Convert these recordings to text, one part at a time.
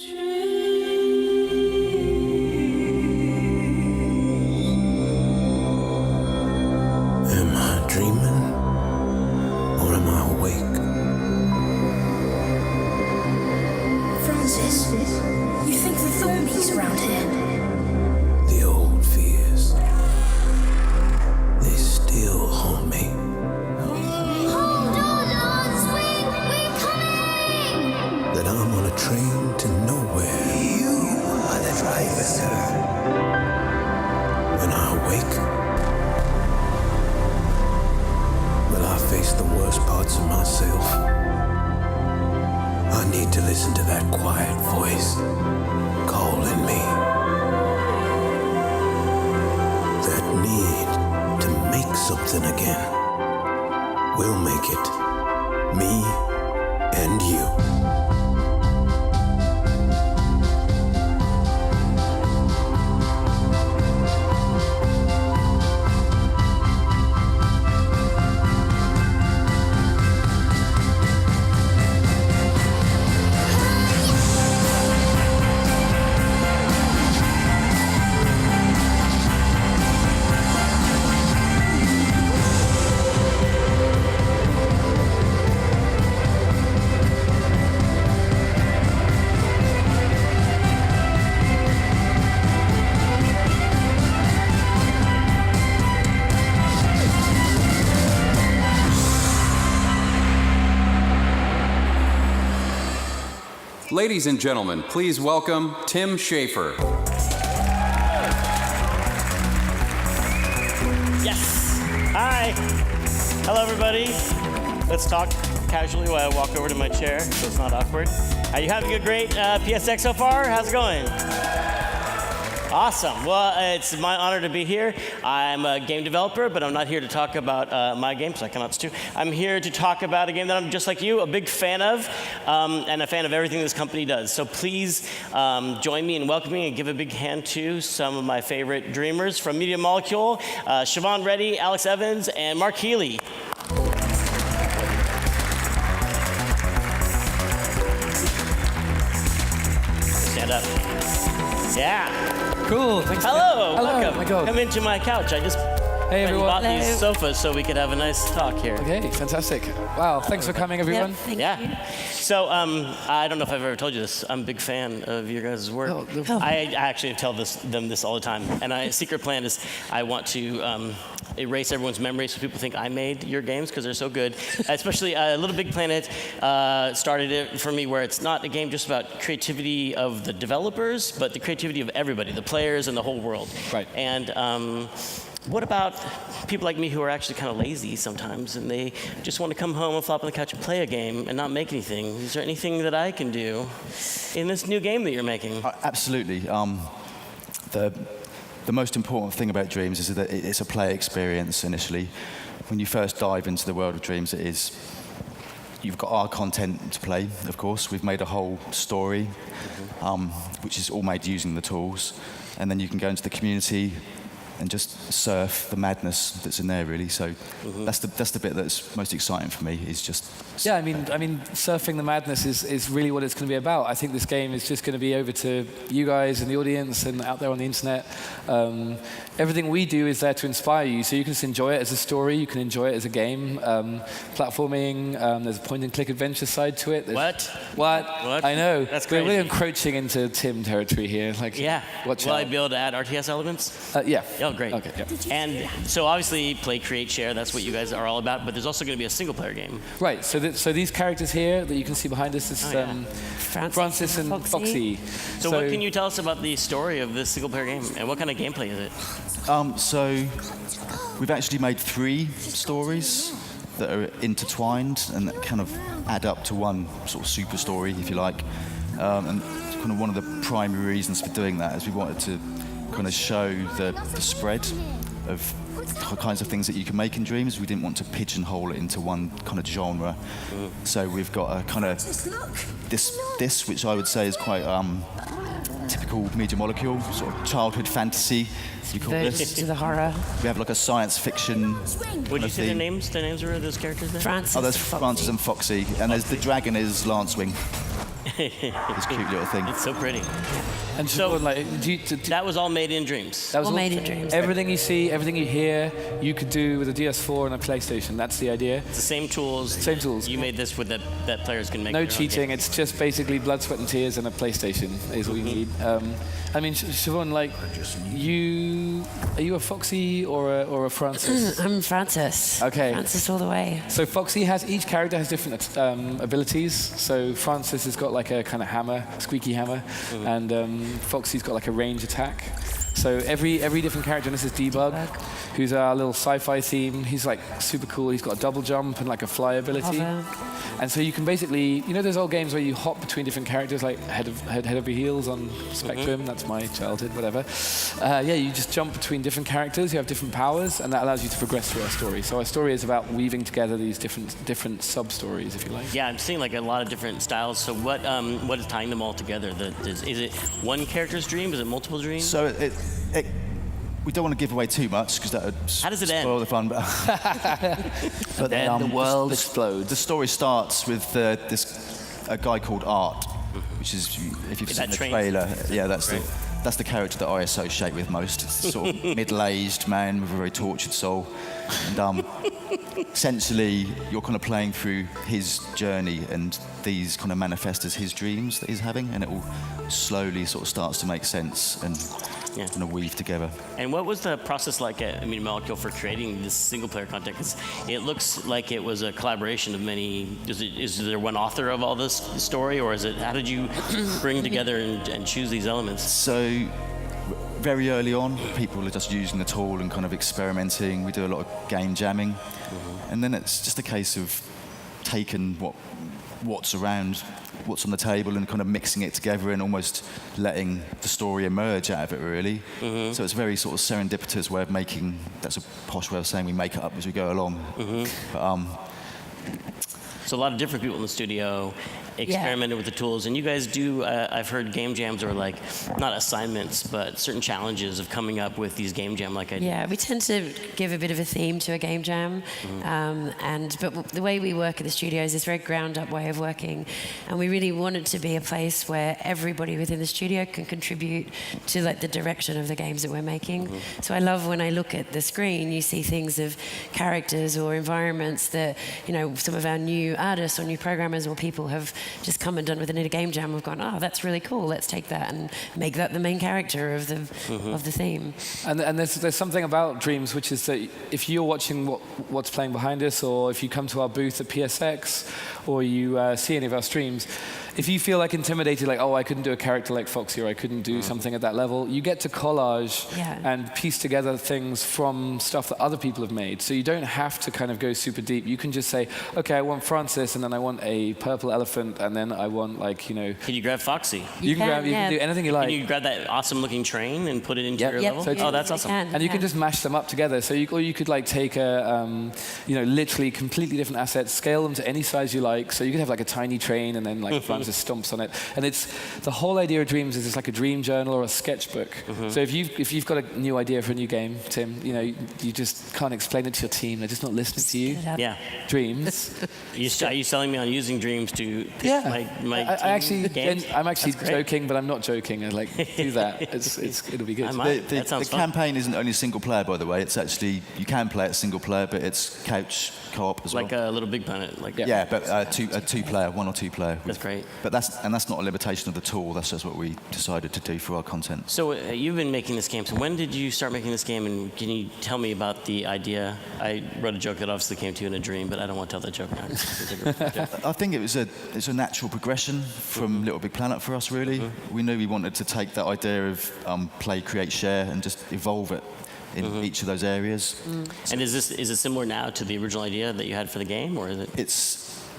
Am I dreaming or am I awake? Francis, you think the Thornbeak's around here? The old fears, they still haunt me. Hold on, we're coming! That I'm on a train to nowhere. You are the driver, sir. When I awake, will I face the worst parts of myself? I need to listen to that quiet voice calling me. That need to make something again. We'll make it. Me and you. Ladies and gentlemen, please welcome Tim Schafer. Yes. Hi. Hello, everybody. Let's talk casually while I walk over to my chair so it's not awkward. Are you having a great PSX so far? How's it going? Awesome. Well, it's my honor to be here. I'm a game developer, but I'm not here to talk about my game, so I cannot too. I'm here to talk about a game that I'm just like you, a big fan of, and a fan of everything this company does. So please join me in welcoming and give a big hand to some of my favorite dreamers from Media Molecule, Siobhan Reddy, Alex Evans, and Mark Healy. Stand up. Yeah. Cool. Thanks. Hello. Hello. Welcome. My God. Come into my couch. I just Hey everyone. bought these sofas so we could have a nice talk here. Okay, fantastic. Wow, thanks for coming, everyone. Yep, thank Yeah. you. So I don't know if I've ever told you this. I'm a big fan of your guys' work. Oh. I actually tell them this all the time. And a secret plan is I want to erase everyone's memory so people think I made your games because they're so good. Especially Little Big Planet started it for me where it's not a game just about creativity of the developers, but the creativity of everybody, the players and the whole world. Right. And what about people like me who are actually kind of lazy sometimes and they just want to come home and flop on the couch and play a game and not make anything? Is there anything that I can do in this new game that you're making? Absolutely. The most important thing about Dreams is that it's a player experience initially. When you first dive into the world of Dreams, you've got our content to play, of course. We've made a whole story, which is all made using the tools. And then you can go into the community and just surf the madness that's in there, really. So that's the bit that's most exciting for me. Is just Yeah, I mean, surfing the madness is really what it's going to be about. I think this game is just going to be over to you guys and the audience and out there on the internet. Everything we do is there to inspire you, so you can just enjoy it as a story. You can enjoy it as a game. Platforming. There's a point-and-click adventure side to it. What? I know. That's We're really crazy. encroaching into Tim territory here. Like, Yeah. watch Will out. I be able to add RTS elements? Yeah. Oh, great. Okay. Yeah. And so obviously play, create, share, that's what you guys are all about, but there's also going to be a single player game. Right. So these characters here that you can see behind us is Francis and Foxy. So what can you tell us about the story of this single player game and what kind of gameplay is it? so we've actually made 3 stories that are intertwined and that kind of add up to one sort of super story, if you like. And kind of one of the primary reasons for doing that is we wanted to kind of show the spread of kinds of things that you can make in Dreams. We didn't want to pigeonhole it into one kind of genre. So we've got a kind of this which I would say is quite typical Media Molecule, sort of childhood fantasy. You call this. To the horror. We have like a science fiction. Would you say their names? Their names are those characters there? Francis. Oh, there's Francis and Foxy, and there's the dragon is Lancewing. this cute little thing. It's so pretty. And So- so, That was all made in Dreams. that was All made in dreams. Everything you see, everything you hear, you could do with a DS4 and a PlayStation. That's the idea. It's the same tools. Same tools. You made this with that players can make No their own cheating. games. It's just basically blood, sweat, and tears and a PlayStation is all you need. I mean, Siobhan, like, are you a Foxy or a Francis? I'm Francis. Okay. Francis all the way. So Foxy each character has different abilities. So Francis has got like a kind of hammer, squeaky hammer, and Foxy's got like a range attack. So every different character, and this is Debug, who's our little sci-fi theme. He's like super cool. He's got a double jump and like a fly ability. Hover. And so you can basically, you know, those old games where you hop between different characters, like head over heels on Spectrum. That's my childhood, whatever. Yeah, you just jump between different characters. You have different powers, and that allows you to progress through our story. So our story is about weaving together these different sub-stories, if you like. Yeah, I'm seeing like a lot of different styles. So what is tying them all together? Is it one character's dream? Is it multiple dreams? So we don't want to give away too much because that would How does it spoil end? the fun. But Then the world explodes. The story starts with a guy called Art, which is, if you've seen That the trains. trailer, yeah, that's the character that I associate with most. It's a sort of middle-aged man with a very tortured soul, and essentially you're kind of playing through his journey, and these kind of manifest as his dreams that he's having, and it all slowly sort of starts to make sense and Yeah. kind of weave together. And what was the process like at Media Molecule for creating this single-player content? 'Cause it looks like it was a collaboration of many. Is there one author of all this story, or is it? How did you bring together and choose these elements? So very early on, people are just using the tool and kind of experimenting. We do a lot of game jamming, and then it's just a case of taking what's around, what's on the table, and kind of mixing it together and almost letting the story emerge out of it, really. So it's a very sort of serendipitous way of making. That's a posh way of saying we make it up as we go along. But, So a lot of different people in the studio experimented with the tools, and you guys do. I've heard game jams are like not assignments, but certain challenges of coming up with these game jam-like ideas. Yeah, we tend to give a bit of a theme to a game jam, but the way we work at the studios is a very ground-up way of working, and we really want it to be a place where everybody within the studio can contribute to like the direction of the games that we're making. So I love when I look at the screen, you see things of characters or environments that some of our new artists or new programmers or people have just come and done within a game jam. We've gone, oh, that's really cool. Let's take that and make that the main character of the theme. And there's something about Dreams, which is that if you're watching what's playing behind us, or if you come to our booth at PSX, or you see any of our streams, if you feel like intimidated, like, oh, I couldn't do a character like Foxy, or I couldn't do something at that level, you get to collage and piece together things from stuff that other people have made. So you don't have to kind of go super deep. You can just say, okay, I want Francis, and then I want a purple elephant, and then I want Can you grab Foxy? You can do anything you like. Can you grab that awesome-looking train and put it into your Yep. level? So Oh, that's awesome. And you can just mash them up together. So you could like take literally completely different assets, scale them to any size you like. So you could have like a tiny train, and then like Francis stomps on it. And it's the whole idea of Dreams is it's like a dream journal or a sketchbook. So if you've got a new idea for a new game, Tim, you just can't explain it to your team. They're just not listening to you. Yeah. Dreams. Are you selling me on using Dreams to pitch my team games? I'm actually That's great. joking, but I'm not joking. I like do that. It'll be good. I might. The That sounds fun. campaign isn't only single player, by the way. It's actually, you can play it single player, but it's couch co-op as well. Like a Little Big Planet. Like Yeah, but a two-player, one or two player. That's great. But that's not a limitation of the tool. That's just what we decided to do for our content. So you've been making this game. So when did you start making this game? And can you tell me about the idea? I wrote a joke that obviously came to you in a dream, but I don't want to tell that joke now. I think it's a natural progression from Little Big Planet for us, really. We knew we wanted to take that idea of play, create, share, and just evolve it in each of those areas. And is it similar now to the original idea that you had for the game, or is it?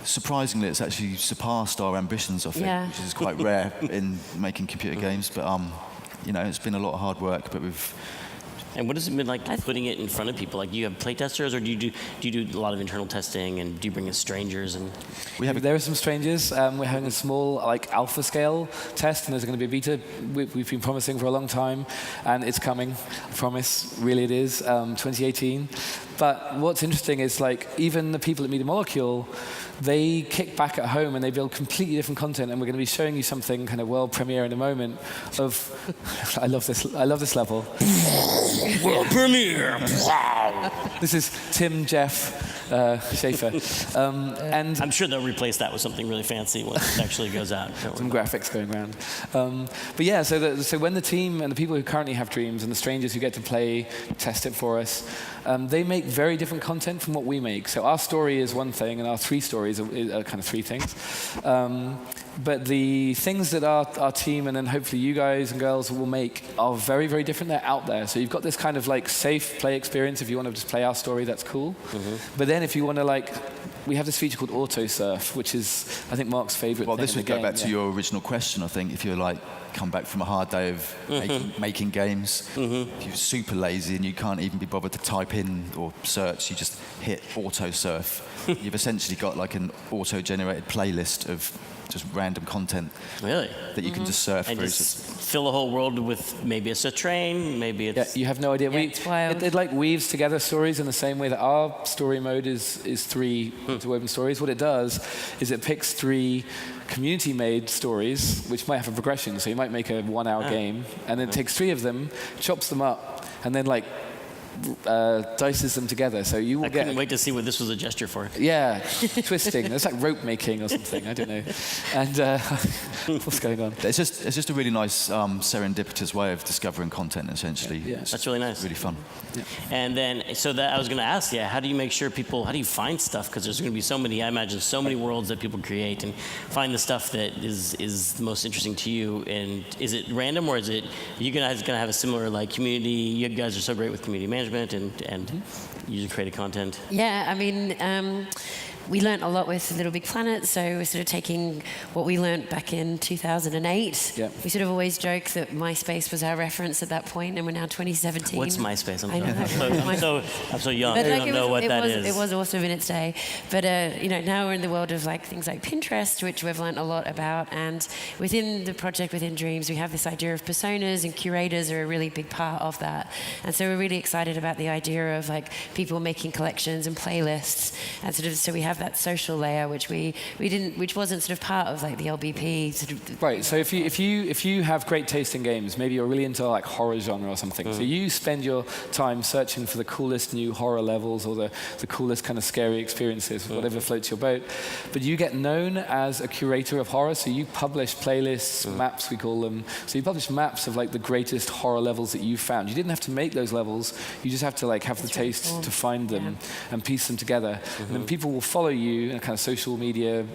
Surprisingly, it's actually surpassed our ambitions, I think, which is quite rare in making computer games. But it's been a lot of hard work, but we've And what has it been like putting it in front of people? Like, do you have playtesters, or do you do a lot of internal testing, and do you bring in strangers? And There are some strangers. We're having a small alpha scale test, and there's going to be a beta. We've been promising for a long time, and it's coming. I promise, really it is. 2018. But what's interesting is even the people at Media Molecule, they kick back at home and they build completely different content, and we're going to be showing you something kind of world premiere in a moment of I love this level. World premiere. This is Tim, Jeff, Schaefer. And I'm sure they'll replace that with something really fancy when it actually goes out. some graphics going around. But yeah, so when the team and the people who currently have Dreams and the strangers who get to play, test it for us, they make very different content from what we make. So our story is one thing, and our 3 stories are kind of 3 things. But the things that our team and then hopefully you guys and girls will make are very, very different. They're out there. So you've got this kind of safe play experience. If you want to just play our story, that's cool. But then if you want to we have this feature called Auto Surf, which is, I think, Mark's favorite Well, thing this in would the go game. back to your original question, I think. If you're come back from a hard day of making games, if you're super lazy and you can't even be bothered to type in or search, you just hit Auto Surf. You've essentially got an auto-generated playlist of just random content. Really? That you can just surf And through. just fill a whole world with maybe it's a train, maybe it's... Yeah, you have no idea. it's wild. It weaves together stories in the same way that our story mode is 3 interwoven stories. What it does is it picks 3 community-made stories, which might have a progression. So you might make a 1-hour game, and then it takes 3 of them, chops them up, and then dices them together. So you will I couldn't wait to see what this was a gesture for. Yeah, twisting. It's like rope making or something. I don't know. And what's going on? It's just a really nice serendipitous way of discovering content, essentially. Yeah. It's That's really nice. really fun. Yeah. And then, so that I was going to ask, how do you make sure how do you find stuff? Because there's going to be so many, I imagine, so many worlds that people create, and find the stuff that is the most interesting to you. And is it random, or is it you guys going to have a similar community? You guys are so great with community management and user created content. Yeah, I mean, we learnt a lot with Little Big Planet, so we're sort of taking what we learnt back in 2008. Yeah. We sort of always joke that MySpace was our reference at that point, and we're now 2017. What's MySpace? I know. I'm so young. But I don't know what that is. It was awesome in its day. But now we're in the world of things like Pinterest, which we've learnt a lot about. And within the project, within Dreams, we have this idea of personas, and curators are a really big part of that. And so we're really excited about the idea of people making collections and playlists, and so we have that social layer, which wasn't sort of part of the LBP sort of. Right. So if you have great taste in games, maybe you're really into horror genre or something. So you spend your time searching for the coolest new horror levels or the coolest kind of scary experiences, whatever floats your boat. But you get known as a curator of horror. So you publish playlists, maps we call them. So you publish maps of the greatest horror levels that you found. You didn't have to make those levels. You just have to have the taste to find them and piece them together. And then people will follow you in a kind of social media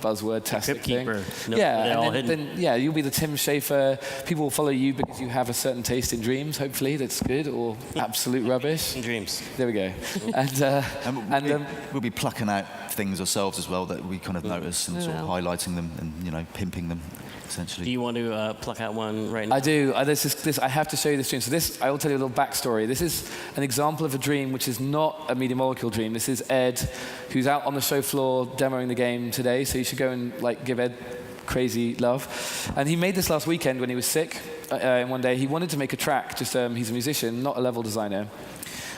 buzzword-tastic thing. Then you'll be the Tim Schaefer. People will follow you because you have a certain taste in Dreams, hopefully, that's good, or absolute rubbish. In Dreams. There we go. And we'll be plucking out things ourselves as well that we kind of notice and sort of highlighting them and pimping them, essentially. Do you want to pluck out one right now? I do. I have to show you this dream. So I will tell you a little backstory. This is an example of a dream which is not a Media Molecule dream. This is Ed, who's out on the show floor demoing the game today. So you should go and give Ed crazy love. And he made this last weekend when he was sick. One day he wanted to make a track. He's a musician, not a level designer.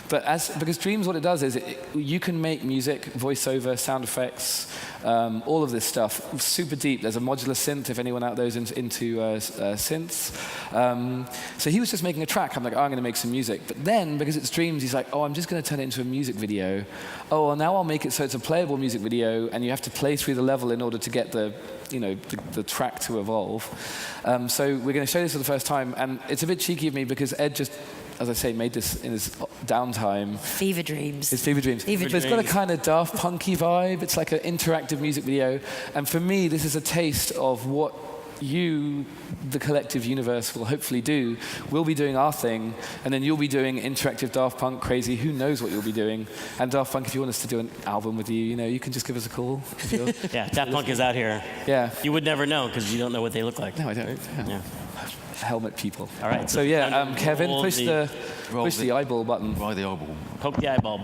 But because Dreams, what it does is you can make music, voiceover, sound effects, all of this stuff, super deep. There's a modular synth, if anyone out there is into synths. So he was just making a track. I'm like, I'm going to make some music. But then, because it's Dreams, he's like, I'm just going to turn it into a music video. Oh, well, now I'll make it so it's a playable music video, and you have to play through the level in order to get the track to evolve. So we're going to show this for the first time, and it's a bit cheeky of me because Ed just, as I say, made this in his downtime. Fever Dreams. It's Fever Dreams. Fever But it's got a kind of Daft Punky vibe. It's like an interactive music video. And for me, this is a taste of what you, the collective universe, will hopefully do. We'll be doing our thing, and then you'll be doing interactive Daft Punk crazy. Who knows what you'll be doing? And Daft Punk, if you want us to do an album with you, you can just give us a call. Yeah, Daft Punk is out here. Yeah. You would never know because you don't know what they look like. No, I don't. Yeah. helmet people. All right. So yeah, Kevin, roll push the- the eyeball button. Right, the eyeball. Poke the eyeball.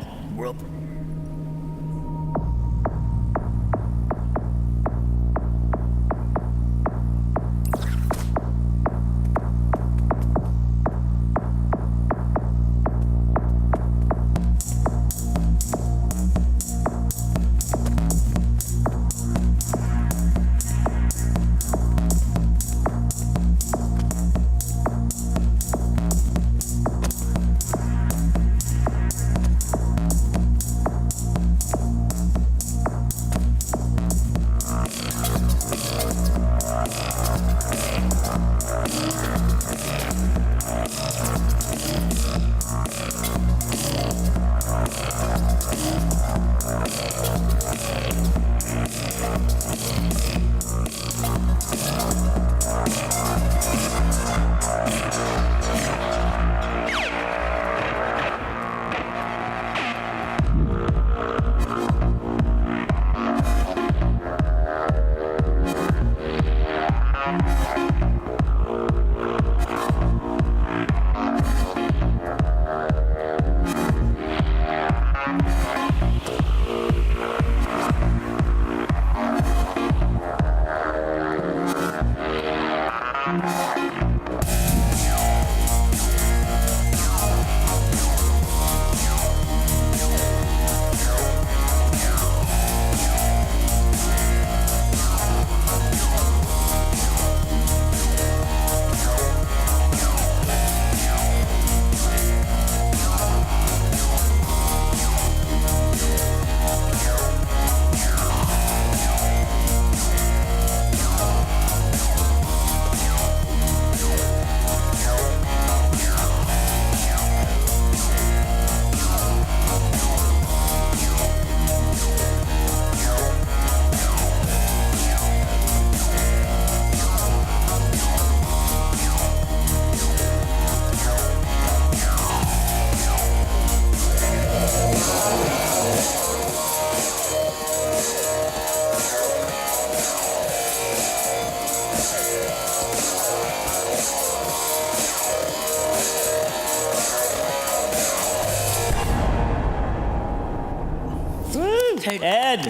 Ed.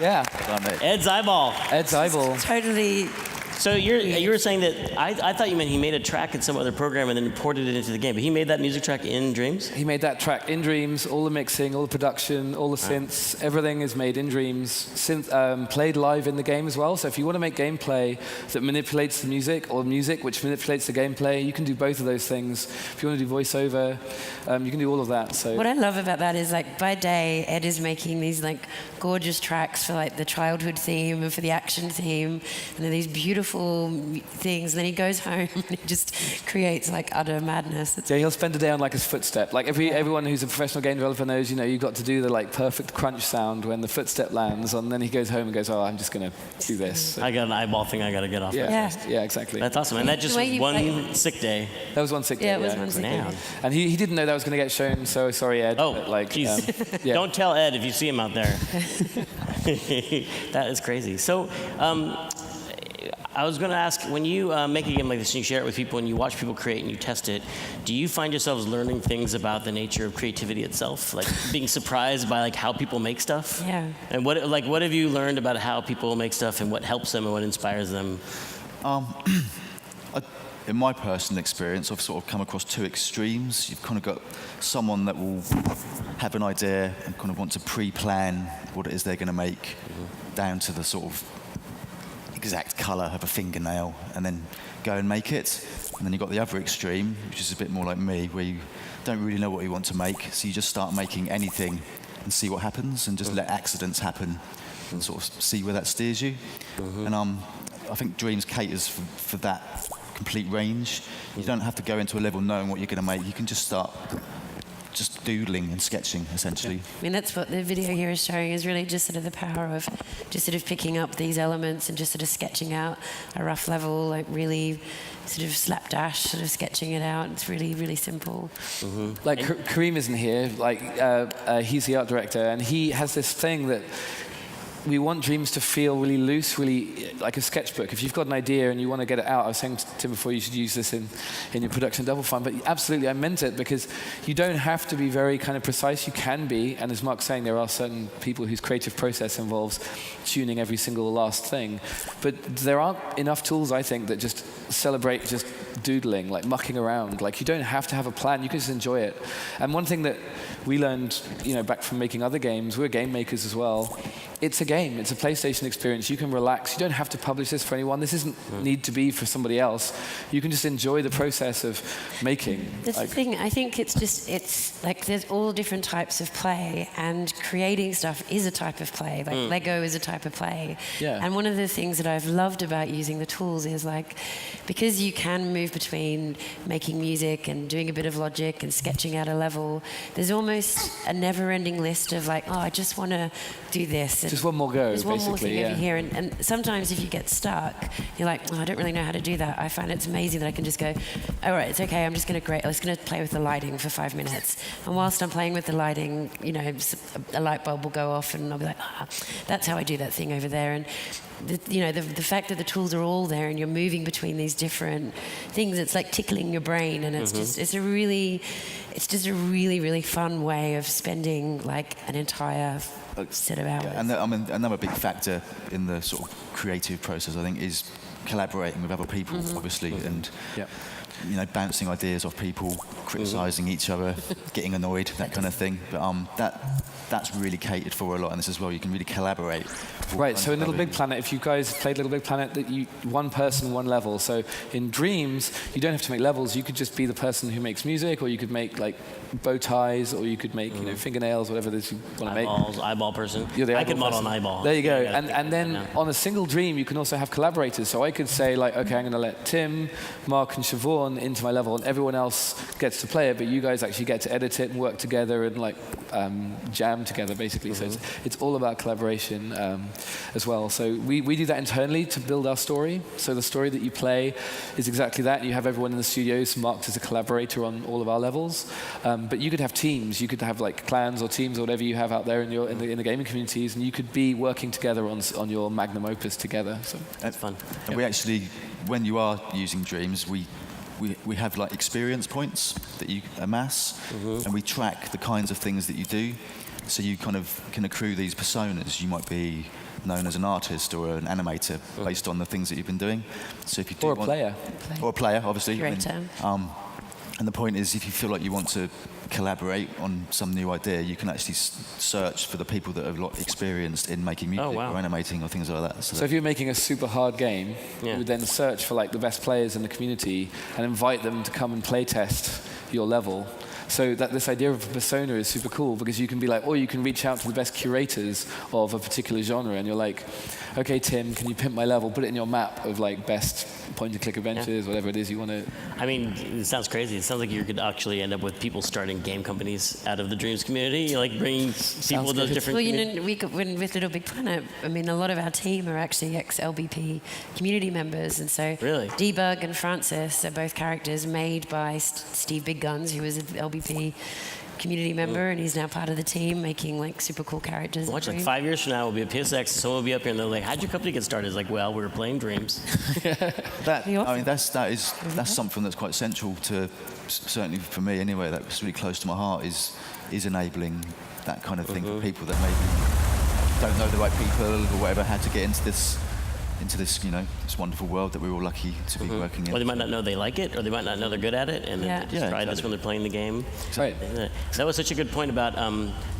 Yeah. Ed's eyeball. Ed's eyeball. Totally. So you were saying that I thought you meant he made a track in some other program and then ported it into the game, but he made that music track in Dreams? He made that track in Dreams, all the mixing, all the production, all the synths, everything is made in Dreams, played live in the game as well. So if you want to make gameplay that manipulates the music, or music which manipulates the gameplay, you can do both of those things. If you want to do voiceover, you can do all of that. So What I love about that is, like, by day, Ed is making these like gorgeous tracks for like the childhood theme and for the action theme, and they're these beautiful things. And then he goes home and he just creates like utter madness. yeah, he'll spend a day on like his footstep. Like everyone who's a professional game developer knows, you've got to do the like perfect crunch sound when the footstep lands, and then he goes home and goes, oh, I'm just going to do this. So, I got an eyeball thing I got to get off. yeah, exactly. That's awesome. And that just The way was you one sick day. That was one sick day. Yeah, it was one sick day. Man. And he didn't know that was going to get shown, so sorry, Ed. Oh, but, like, jeez. yeah. Don't tell Ed if you see him out there. That is crazy. So, I was going to ask, when you make a game like this and you share it with people and you watch people create and you test it, do you find yourselves learning things about the nature of creativity itself? Like being surprised by like how people make stuff? Yeah. And what have you learned about how people make stuff and what helps them and what inspires them? In my personal experience, I've sort of come across two extremes. You've kind of got someone that will have an idea and kind of want to pre-plan what it is they're going to make down to the sort of exact colour of a fingernail and then go and make it. And then you've got the other extreme, which is a bit more like me, where you don't really know what you want to make, so you just start making anything and see what happens and just let accidents happen and sort of see where that steers you. And I think Dreams caters for that complete range. You don't have to go into a level knowing what you're going to make. You can just start just doodling and sketching, essentially. I mean, that's what the video here is showing, is really just sort of the power of just sort of picking up these elements and just sort of sketching out a rough level, like really sort of slapdash, sort of sketching it out. It's really, really simple. Like Kareem isn't here. Like he's the art director, and he has this thing that we want dreams to feel really loose, really like a sketchbook. If you've got an idea and you want to get it out, I was saying to Tim before, you should use this in your production Double Fine, but absolutely, I meant it, because you don't have to be very kind of precise. You can be, and as Mark's saying, there are certain people whose creative process involves tuning every single last thing. But there aren't enough tools, I think, that just celebrate just doodling, like mucking around. Like, you don't have to have a plan, you can just enjoy it. And one thing that we learned, back from making other games, we're game makers as well. It's a game, it's a PlayStation experience. You can relax, you don't have to publish this for anyone. This doesn't need to be for somebody else. You can just enjoy the process of making. That's the thing, I think it's like there's all different types of play, and creating stuff is a type of play. Like Lego is a type of play. Yeah. And one of the things that I've loved about using the tools is like, because you can move between making music and doing a bit of logic and sketching out a level, there's almost a never-ending list of like, oh, I just want to do this. Just one more go, There's one more thing yeah. over here. And sometimes if you get stuck, you're like, oh, I don't really know how to do that. I find it's amazing that I can just go, all right, it's okay, I'm just going to play with the lighting for 5 minutes. And whilst I'm playing with the lighting, a light bulb will go off and I'll be like, that's how I do that thing over there. And the fact that the tools are all there and you're moving between these different things, it's like tickling your brain, and it's just a really really fun way of spending like an entire set of hours. And another big factor in the sort of creative process, I think, is collaborating with other people, obviously, and bouncing ideas off people, criticising each other, getting annoyed, that kind of thing. But that's really catered for a lot in this as well. You can really collaborate. Right, so in Little Big Planet, if you guys played Little Big Planet, one person, one level. So in Dreams, you don't have to make levels. You could just be the person who makes music, or you could make like bow ties, or you could make fingernails, whatever it is you want to make. Eyeball person. I could model an eyeball. There you go. And then on a single dream, you can also have collaborators. So I could say like, okay, I'm going to let Tim, Mark, and Siobhan into my level, and everyone else gets to play it, but you guys actually get to edit it and work together and like jam together, basically. So it's all about collaboration as well. So we do that internally to build our story. So the story that you play is exactly that. You have everyone in the studios marked as a collaborator on all of our levels. But you could have teams. You could have like clans or teams or whatever you have out there in the gaming communities, and you could be working together on your magnum opus together. So that's fun. And we actually, when you are using Dreams, we have like experience points that you amass, and we track the kinds of things that you do. So you kind of can accrue these personas. You might be known as an artist or an animator based on the things that you've been doing. So if you do or a player, obviously. Great term. And the point is, if you feel like you want to collaborate on some new idea, you can actually search for the people that have experienced in making music or animating or things like that. So if you're making a super hard game, you would then search for like the best players in the community and invite them to come and play test your level. So that this idea of a persona is super cool, because you can be like, or you can reach out to the best curators of a particular genre, and you're like, okay, Tim, can you pimp my level? Put it in your map of like best point-and-click adventures, whatever it is you want to. I mean, it sounds crazy. It sounds like you could actually end up with people starting game companies out of the Dreams community, like bringing people with those different. Well, with Little Big Planet, I mean, a lot of our team are actually ex-LBP community members, and so really? Debug and Francis are both characters made by Steve Big Guns, who was an LBP community member, and he's now part of the team making like super cool characters. Watch, like 5 years from now, we'll be at PSX, someone will be up here and they're like, how'd your company get started? It's like, well, we were playing Dreams. That's something that's quite central to, certainly for me anyway, that's really close to my heart, is enabling that kind of thing for people that maybe don't know the right people or whatever, how to get into this this wonderful world that we're all lucky to be working in. Or they might not know they like it, or they might not know they're good at it, and then just try this when they're playing the game. Right. So that was such a good point about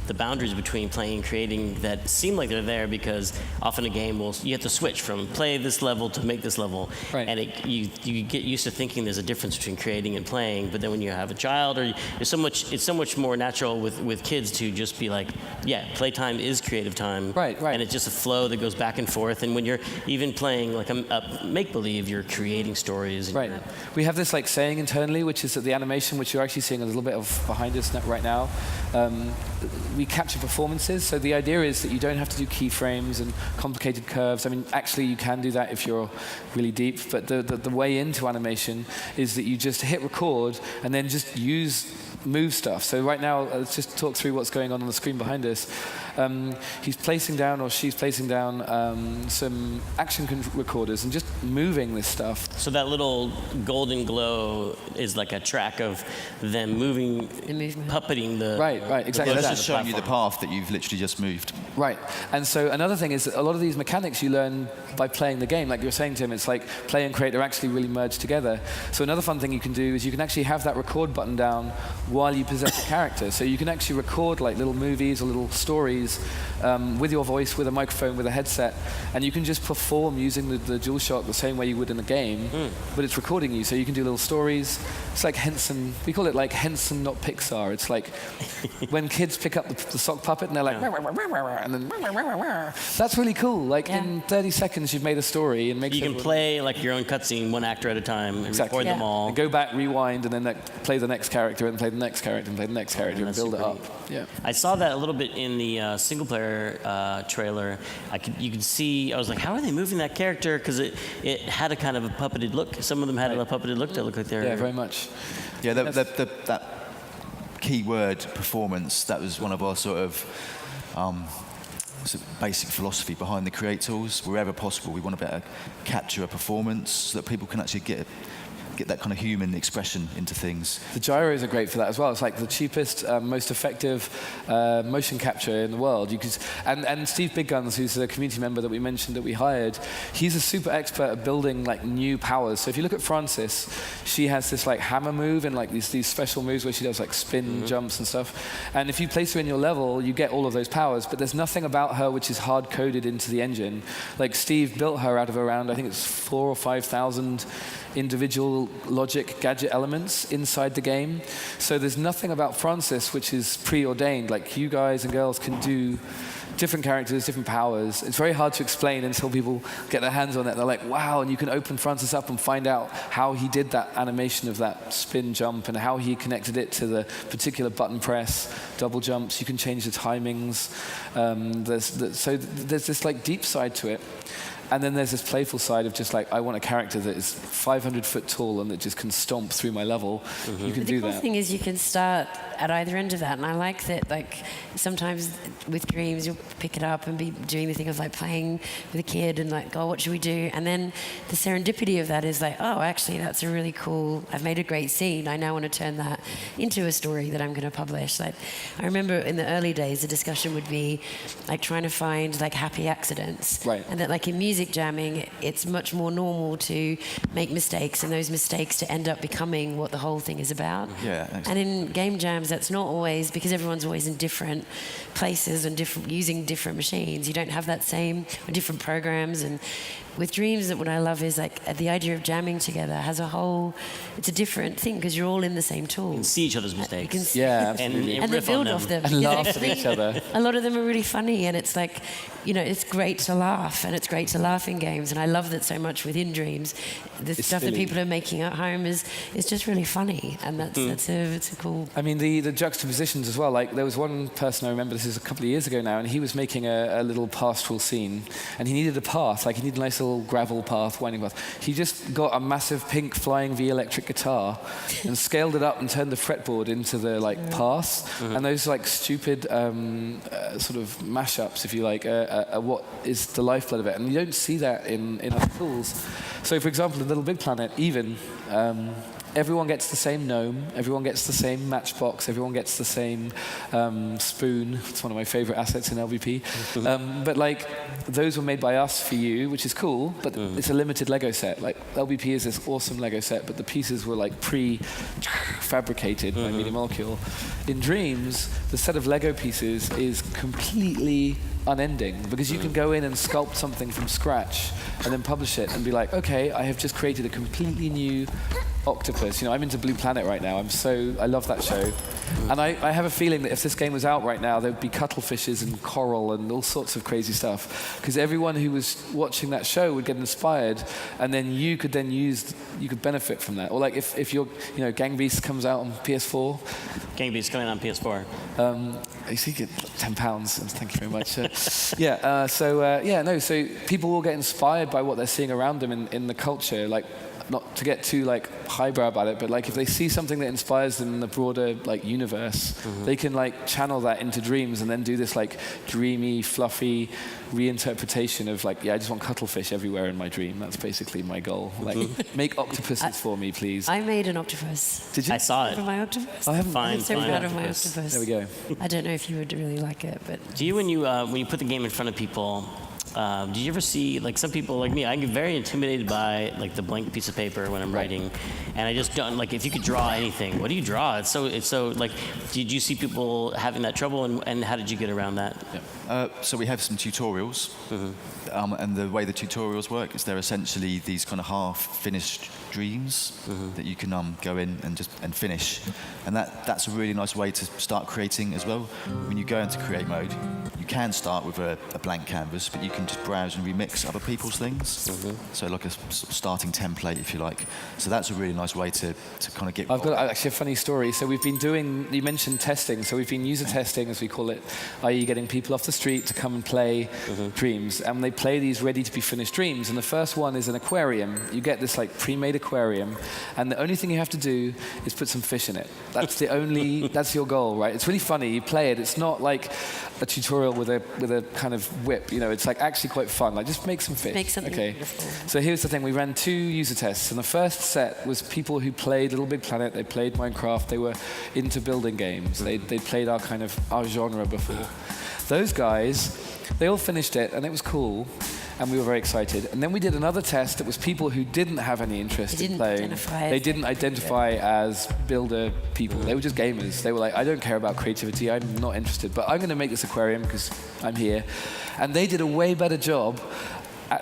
the boundaries between playing and creating that seem like they're there, because often a game you have to switch from play this level to make this level, and you get used to thinking there's a difference between creating and playing. But then when you have a child, it's so much more natural with kids to just be like, playtime is creative time, and it's just a flow that goes back and forth. And when you're even playing like a make-believe, you're creating stories. Right. We have this like saying internally, which is that the animation, which you're actually seeing a little bit of behind us right now, we capture performances. So the idea is that you don't have to do keyframes and complicated curves. I mean, actually you can do that if you're really deep, but the way into animation is that you just hit record and then just use move stuff. So right now, let's just talk through what's going on the screen behind us. He's placing down, or she's placing down, some action recorders and just moving this stuff. So that little golden glow is like a track of them moving, puppeting the... Right, exactly. That's that. just showing you the path that you've literally just moved. Right, and so another thing is that a lot of these mechanics you learn by playing the game. Like you were saying, Tim, it's like play and create are actually really merged together. So another fun thing you can do is you can actually have that record button down while you possess a character. So you can actually record like little movies or little stories with your voice, with a microphone, with a headset, and you can just perform using the DualShock the same way you would in a game, but it's recording you. So you can do little stories. It's like Henson. We call it like Henson, not Pixar. It's like when kids pick up the sock puppet and they're like, and then that's really cool. Like in 30 seconds, you've made a story and makes you can play like your own cutscene, one actor at a time, and record them all. And go back, rewind, and then play the next character, and play the next character, and play the next character, and build it up. Yeah. I saw that a little bit in the single-player trailer. You could see. I was like, how are they moving that character? Because it had a kind of a puppeted look. Some of them had a puppeted look that looked like they're... Yeah, very much. Yeah, that key word, performance, that was one of our sort of basic philosophy behind the Create tools. Wherever possible, we want to better capture a performance so that people can actually get that kind of human expression into things. The gyros are great for that as well. It's like the cheapest, most effective motion capture in the world. And Steve Big Guns, who's the community member that we mentioned that we hired, he's a super expert at building like new powers. So if you look at Frances, she has this like hammer move and like these special moves where she does like spin jumps and stuff. And if you place her in your level, you get all of those powers, but there's nothing about her which is hard-coded into the engine. Like Steve built her out of around, I think it's 4,000 or 5,000 individual logic gadget elements inside the game. So there's nothing about Frances which is preordained. Like you guys and girls can do different characters, different powers. It's very hard to explain until people get their hands on it. They're like, wow, and you can open Frances up and find out how he did that animation of that spin jump and how he connected it to the particular button press, double jumps. You can change the timings. So there's this like deep side to it. And then there's this playful side of just like, I want a character that is 500 foot tall and that just can stomp through my level. You can do that. The cool thing is you can start at either end of that. And I like that, like, sometimes with Dreams, you'll pick it up and be doing the thing of like playing with a kid and like, oh, what should we do? And then the serendipity of that is like, oh, actually, that's a really cool, I've made a great scene. I now want to turn that into a story that I'm going to publish. Like, I remember in the early days, the discussion would be like trying to find like happy accidents. Right. And that like in music jamming, it's much more normal to make mistakes and those mistakes to end up becoming what the whole thing is about. Yeah, excellent. And in game jams, that's not always, because everyone's always in different places and using different machines. You don't have that same, different programs. And with Dreams, what I love is like the idea of jamming together has a whole, it's a different thing because you're all in the same tool. You can see each other's mistakes. You can see, Yeah, absolutely. and the build off them. And laugh at each other. A lot of them are really funny, and it's like, you know, it's great to laugh, and it's great to laugh in games, and I love that so much within Dreams. The stuff silly. that people are making at home is just really funny, and it's a cool. I mean, the juxtapositions as well. Like, there was one person, I remember this is a couple of years ago now, and he was making a little pastoral scene, and he needed a path, like he needed a nice little gravel path, winding path. He just got a massive pink flying V electric guitar and scaled it up and turned the fretboard into the like path, and those like stupid sort of mashups, if you like, what is the lifeblood of it, and you don't see that in other tools. So, for example, in Little Big Planet, even. Everyone gets the same gnome, everyone gets the same matchbox, everyone gets the same spoon. It's one of my favorite assets in LVP. But like, those were made by us for you, which is cool, but it's a limited Lego set. Like, LVP is this awesome Lego set, but the pieces were like pre-fabricated by Media Molecule. In Dreams, the set of Lego pieces is completely unending, because you can go in and sculpt something from scratch and then publish it and be like, okay, I have just created a completely new octopus. You know, I'm into Blue Planet right now. I love that show. And I have a feeling that if this game was out right now, there would be cuttlefishes and coral and all sorts of crazy stuff. Because everyone who was watching that show would get inspired, and then you could benefit from that. Or like if your, you know, Gang Beasts comes out on PS4. Gang Beasts coming on PS4. You see, get £10. Thank you very much. So people will get inspired by what they're seeing around them in the culture. Like, not to get too like highbrow about it, but like if they see something that inspires them in the broader like universe, they can like channel that into dreams and then do this like dreamy, fluffy reinterpretation of like, yeah, I just want cuttlefish everywhere in my dream. That's basically my goal. Like, make octopuses for me, please. I made an octopus. Did you? I saw it. For my octopus. I haven't. I'm so Fine proud of my octopus. octopus. There we go. I don't know if you would really like it, but Do you, when you put the game in front of people, did you ever see, like some people like me, I get very intimidated by like the blank piece of paper when I'm writing, and I just don't, like if you could draw anything, what do you draw? It's so like, did you see people having that trouble, and how did you get around that? So we have some tutorials, and the way the tutorials work is they're essentially these kind of half-finished dreams that you can go in and finish, and that's a really nice way to start creating as well. When you go into create mode, you can start with a blank canvas, but you can just browse and remix other people's things. So like a starting template, if you like. So that's a really nice way to kind of get. I've got actually a funny story. So we've been doing, you mentioned testing, so we've been user testing, as we call it, i.e. getting people off the street to come and play dreams. And they play these ready-to-be-finished dreams. And the first one is an aquarium. You get this like pre-made aquarium, and the only thing you have to do is put some fish in it. That's the only, that's your goal, right? It's really funny. You play it. It's not like a tutorial with a kind of whip. You know, it's like actually quite fun. Like just make some fish. make something okay. beautiful. So here's the thing. We ran 2 user tests, and the first set was people who played Little Big Planet. They played Minecraft. They were into building games. They played our genre before. Those guys, they all finished it, and it was cool. And we were very excited. And then we did another test that was people who didn't have any interest in playing. They didn't identify as builder people. They were just gamers. They were like, I don't care about creativity. I'm not interested. But I'm going to make this aquarium because I'm here. And they did a way better job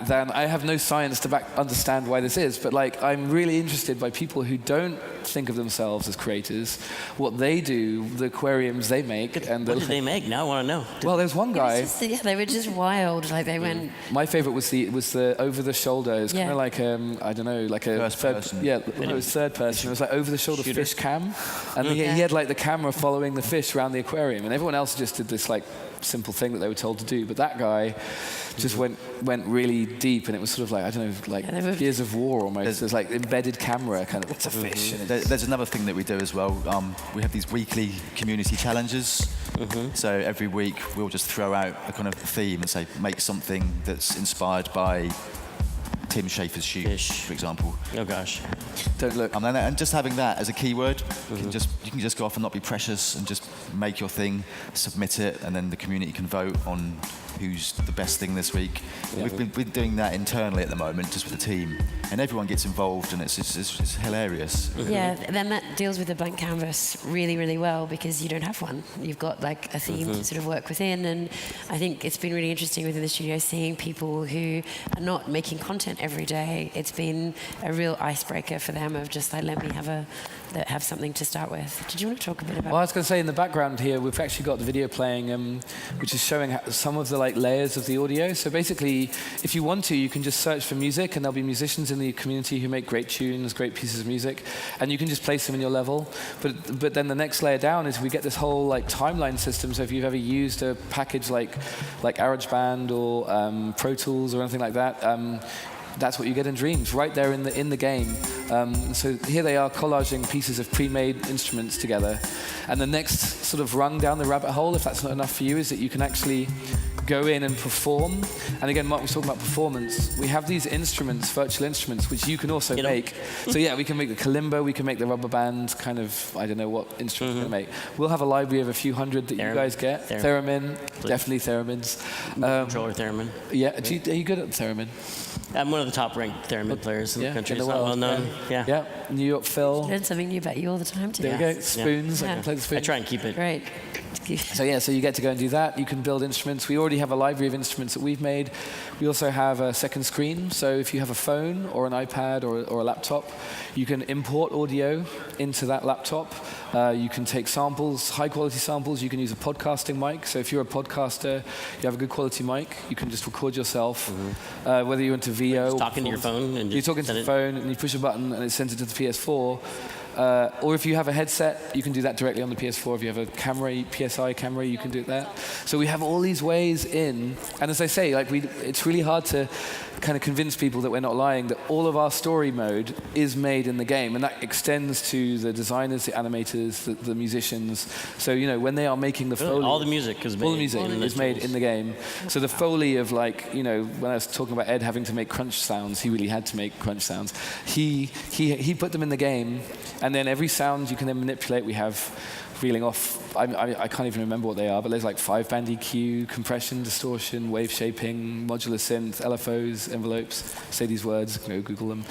than, I have no science to understand why this is, but like I'm really interested by people who don't think of themselves as creators, what they do, the aquariums they make. And what did they make? Now I want to know. Well, there's one guy. They were just wild. Like they went. My favorite was the over the shoulder. It's kind of like I don't know, like a first person. Yeah, it was third person. It was like over the shoulder fish cam, and he had like the camera following the fish around the aquarium, and everyone else just did this like simple thing that they were told to do, but that guy just went really deep, and it was sort of like, I don't know, like Gears of War almost. There's like embedded camera kind of, it's a fish. There's another thing that we do as well. We have these weekly community challenges. So every week we'll just throw out a kind of theme and say, make something that's inspired by Tim Schafer's shoes, for example. Oh gosh. Don't look. And just having that as a keyword, you can just go off and not be precious and just make your thing, submit it, and then the community can vote on who's the best thing this week. Yeah. We've been doing that internally at the moment, just with the team, and everyone gets involved, and it's hilarious. Yeah, then that deals with the blank canvas really, really well because you don't have one. You've got like a theme to sort of work within, and I think it's been really interesting within the studio seeing people who are not making content every day. It's been a real icebreaker for them of just like, let me have something to start with. Did you want to talk a bit about? Well, I was going to say in the background here, we've actually got the video playing, which is showing some of the like layers of the audio. So basically, if you want to, you can just search for music, and there'll be musicians in the community who make great tunes, great pieces of music, and you can just place them in your level. But then the next layer down is we get this whole like timeline system. So if you've ever used a package like GarageBand or Pro Tools or anything like that, that's what you get in Dreams, right there in the game. So here they are collaging pieces of pre-made instruments together. And the next sort of rung down the rabbit hole, if that's not enough for you, is that you can actually go in and perform. And again, Mark was talking about performance. We have these instruments, virtual instruments, which you can also make. So yeah, we can make the kalimba, we can make the rubber band, kind of, I don't know what instrument we can make. We'll have a library of a few hundred that you guys get. Theremin, definitely theremins. Controller theremin. Yeah, are you good at theremin? I'm one of the top-ranked theremin players in the country. It's not well known. Yeah. New York Phil. I learn something new about you all the time, too. There we go. Spoons. I can play the spoons. I try and keep it. Great. So you get to go and do that. You can build instruments. We already have a library of instruments that we've made. We also have a second screen. So if you have a phone or an iPad or a laptop, you can import audio into that laptop. You can take samples, high-quality samples. You can use a podcasting mic. So if you're a podcaster, you have a good quality mic, you can just record yourself. Whether you're into VO, talking to your phone, and you're talking to the phone, and you push a button, and it sends it to the PS4. Or if you have a headset, you can do that directly on the PS4. If you have a camera, PSI camera, you can do that. So we have all these ways in, and as I say, like it's really hard to kind of convince people that we're not lying, that all of our story mode is made in the game, and that extends to the designers, the animators, the musicians. So, you know, when they are making the Foley... All the music is made in the game. So the Foley of, like, you know, when I was talking about Ed having to make crunch sounds, he really had to make crunch sounds. He put them in the game, and then every sound you can then manipulate. We have reeling off, I can't even remember what they are, but there's like 5-band EQ, compression, distortion, wave shaping, modular synth, LFOs, envelopes, say these words, go Google them.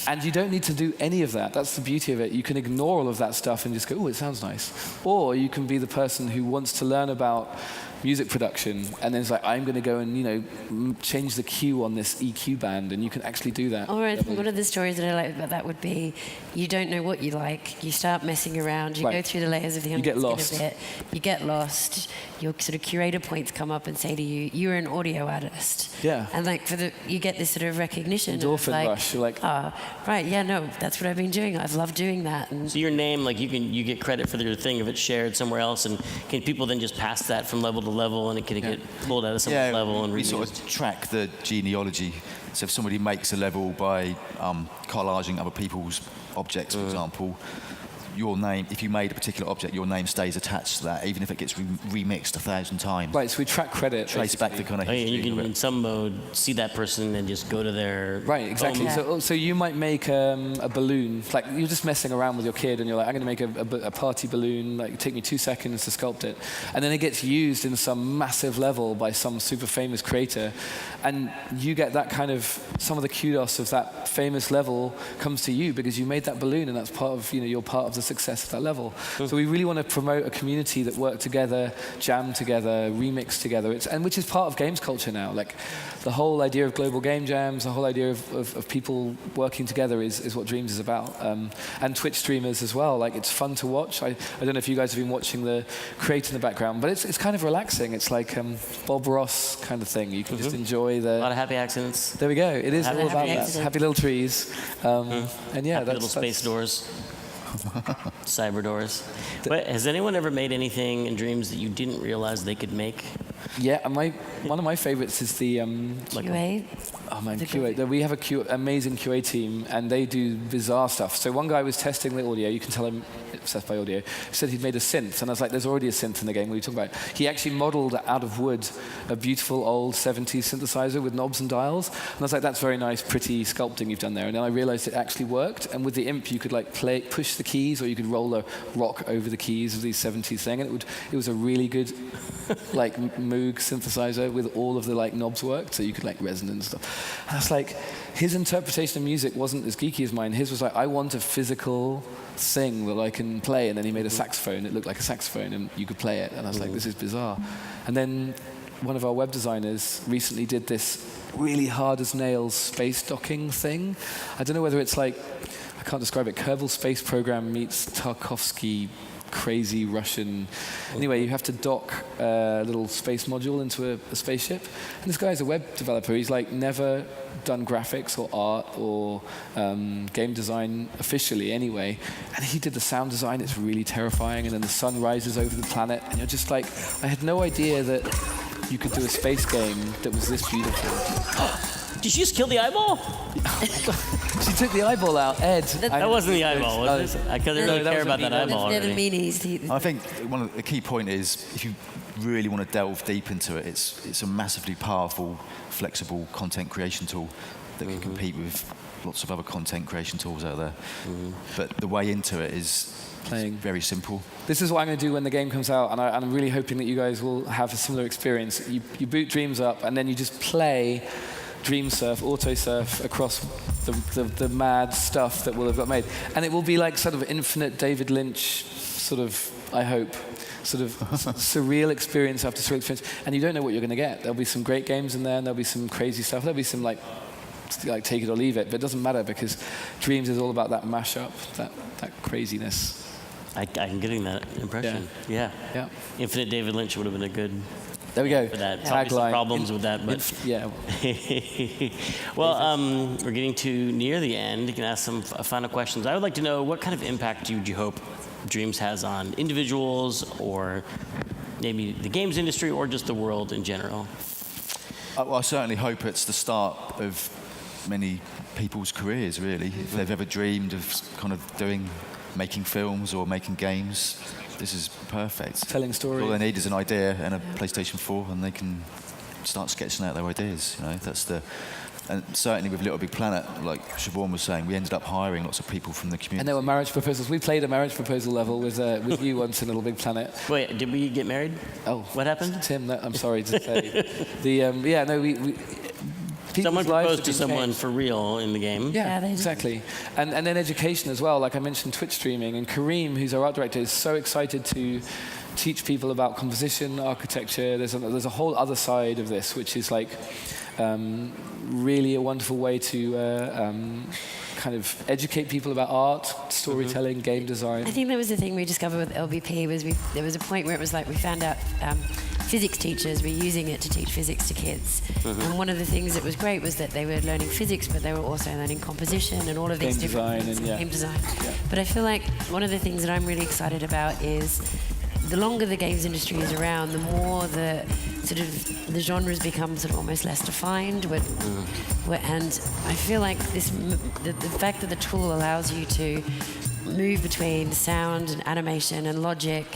And you don't need to do any of that. That's the beauty of it. You can ignore all of that stuff and just go, oh, it sounds nice. Or you can be the person who wants to learn about music production, and then it's like, I'm going to go and, you know, change the Q on this EQ band, and you can actually do that. Or I think one of the stories that I like about that would be, you don't know what you like, you start messing around, you go through the layers of the onion a bit, you get lost, your sort of curator points come up and say to you, you're an audio artist. Yeah. And like you get this sort of recognition. Endorphin like, rush. You're like, right, yeah, no, that's what I've been doing. I've loved doing that. And so your name, like you get credit for your thing if it's shared somewhere else, and can people then just pass that from level to level, and it can get pulled out of some level and we sort of track the genealogy. So if somebody makes a level by collaging other people's objects, for example, your name, if you made a particular object, your name stays attached to that, even if it gets remixed 1,000 times. Right, so we track credit. Trace back the kind of history. You can, in some mode, see that person and just go to their... Right, exactly. So you might make a balloon. Like, you're just messing around with your kid, and you're like, I'm going to make a party balloon. Like, take me 2 seconds to sculpt it. And then it gets used in some massive level by some super famous creator. And you get that kind of... Some of the kudos of that famous level comes to you because you made that balloon, and that's part of, you know, you're part of the success of that level. So we really want to promote a community that work together, jam together, remix together, which is part of games culture now. Like the whole idea of global game jams, the whole idea of people working together is what Dreams is about. And Twitch streamers as well. Like it's fun to watch. I don't know if you guys have been watching the Create in the background, but it's kind of relaxing. It's like Bob Ross kind of thing. You can just enjoy a lot of happy accidents. There we go. It is all about that. Happy little trees. And yeah, happy little space doors. Cyber doors. But has anyone ever made anything in Dreams that you didn't realize they could make? Yeah, and one of my favorites is the QA. Oh man, QA. We have amazing QA team, and they do bizarre stuff. So one guy was testing the audio. You can tell I'm obsessed by audio. He said he'd made a synth, and I was like, "There's already a synth in the game. What are you talking about?" He actually modelled out of wood a beautiful old 70s synthesizer with knobs and dials, and I was like, "That's very nice, pretty sculpting you've done there." And then I realized it actually worked, and with the imp, you could like push the keys, or you could roll a rock over the keys of these 70s thing, and it was a really good like Moog synthesizer with all of the like knobs worked, so you could like resonance and stuff. And I was like, his interpretation of music wasn't as geeky as mine. His was like, I want a physical thing that I can play, and then he made a saxophone. It looked like a saxophone, and you could play it. And I was like, this is bizarre. And then one of our web designers recently did this really hard as nails space docking thing. I don't know whether it's like, I can't describe it, Kerbal Space Program meets Tarkovsky crazy Russian. Anyway, you have to dock a little space module into a spaceship. And this guy's a web developer. He's like never done graphics or art or game design officially anyway. And he did the sound design. It's really terrifying. And then the sun rises over the planet. And you're just like, I had no idea that you could do a space game that was this beautiful. Did she just kill the eyeball? She took the eyeball out, Ed. That wasn't the eyeball, was it? I couldn't really care about that eyeball They're the already. meanies. I think one of the key point is if you really want to delve deep into it, it's a massively powerful, flexible content creation tool that can compete with lots of other content creation tools out there. But the way into it is playing very simple. This is what I'm going to do when the game comes out, and I'm really hoping that you guys will have a similar experience. You boot Dreams up, and then you just play Dream Surf, Auto Surf across the mad stuff that will have got made. And it will be like sort of infinite David Lynch sort of, I hope, sort of surreal experience after surreal experience. And you don't know what you're going to get. There'll be some great games in there, and there'll be some crazy stuff. There'll be some like take it or leave it, but it doesn't matter because Dreams is all about that mashup, that craziness. I'm getting that impression. Yeah. Infinite David Lynch would have been a good There we go. For that. Obviously Tagline. problems with that, but Yeah. well, we're getting to near the end. You can ask some final questions. I would like to know what kind of impact do you hope Dreams has on individuals, or maybe the games industry, or just the world in general? Well, I certainly hope it's the start of many people's careers, really. If they've ever dreamed of kind of making films or making games, this is perfect. Telling stories. All they need is an idea and a PlayStation 4, and they can start sketching out their ideas. You know, and certainly with Little Big Planet, like Siobhan was saying, we ended up hiring lots of people from the community. And there were marriage proposals. We played a marriage proposal level with you once in Little Big Planet. Wait, did we get married? Oh, what happened? Tim, I'm sorry to say. Someone proposed to changed. someone for real in the game. Yeah, exactly. And then education as well. Like I mentioned, Twitch streaming. And Kareem, who's our art director, is so excited to teach people about composition, architecture. There's a whole other side of this, which is like really a wonderful way to kind of educate people about art, storytelling, game design. I think that was the thing we discovered with LBP was there was a point where it was like we found out physics teachers were using it to teach physics to kids. And one of the things that was great was that they were learning physics, but they were also learning composition and all of these different things, game design. Yeah. But I feel like one of the things that I'm really excited about is the longer the games industry is around, the more the the genres become sort of almost less defined. And I feel like the fact that the tool allows you to move between sound and animation and logic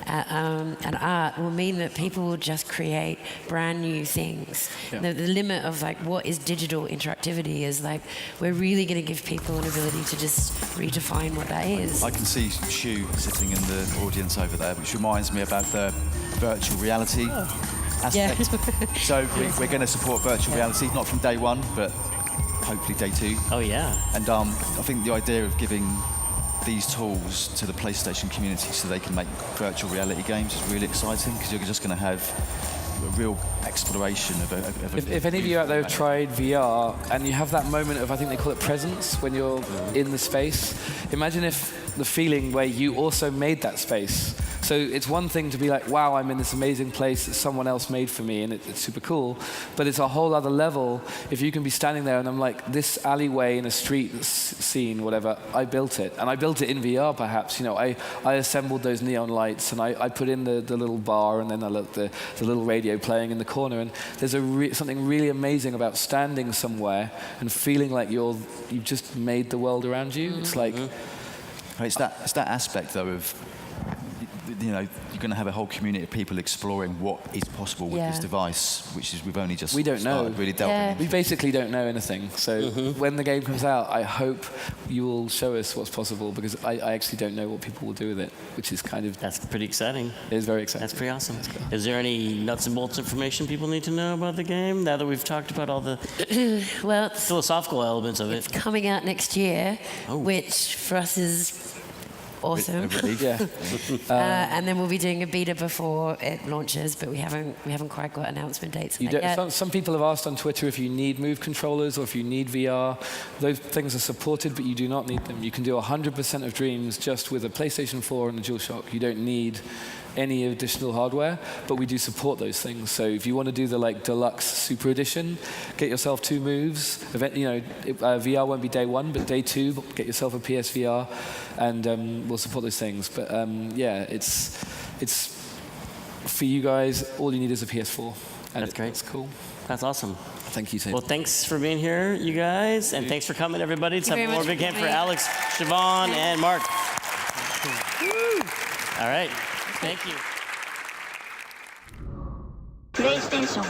and art will mean that people will just create brand new things. Yeah. The limit of like what is digital interactivity is like we're really going to give people an ability to just redefine what that is. I can see Shu sitting in the audience over there, which reminds me about the virtual reality aspect. Yeah. So we're going to support virtual reality, not from day one, but hopefully day 2. Oh yeah. And I think the idea of giving these tools to the PlayStation community so they can make virtual reality games is really exciting, because you're just going to have a real exploration of if any of you out there have tried VR and you have that moment of, I think they call it presence, when you're in the space, imagine if the feeling where you also made that space. So it's one thing to be like, wow, I'm in this amazing place that someone else made for me and it's super cool, but it's a whole other level if you can be standing there and I'm like, this alleyway in a street scene, whatever, I built it. And I built it in VR perhaps, you know, I assembled those neon lights and I put in the little bar and then I let the little radio playing in the corner, and there's something really amazing about standing somewhere and feeling like you've just made the world around you. It's like... It's that aspect though of, you know, you're going to have a whole community of people exploring what is possible with this device, which is we've only just really delving into. We basically don't know anything. So when the game comes out, I hope you will show us what's possible, because I actually don't know what people will do with it, which is kind of... That's pretty exciting. It is very exciting. That's pretty awesome. Is there any nuts and bolts information people need to know about the game, now that we've talked about all the philosophical elements of it? It's coming out next year, which for us is... awesome. And then we'll be doing a beta before it launches, but we haven't quite got announcement dates yet. Some people have asked on Twitter if you need Move controllers or if you need VR. Those things are supported, but you do not need them. You can do 100% of Dreams just with a PlayStation 4 and a DualShock. You don't need any additional hardware, but we do support those things. So if you want to do the like deluxe super edition, get yourself 2 moves. VR won't be day 1, but day 2, get yourself a PSVR, and we'll support those things. But it's for you guys. All you need is a PS4. And that's great. It's cool. That's awesome. Thank you, Tim. Well, thanks for being here, you guys, and thanks for coming, everybody. Let's have one more big hand for Alex, Siobhan, and Mark. All right. Thank you. PlayStation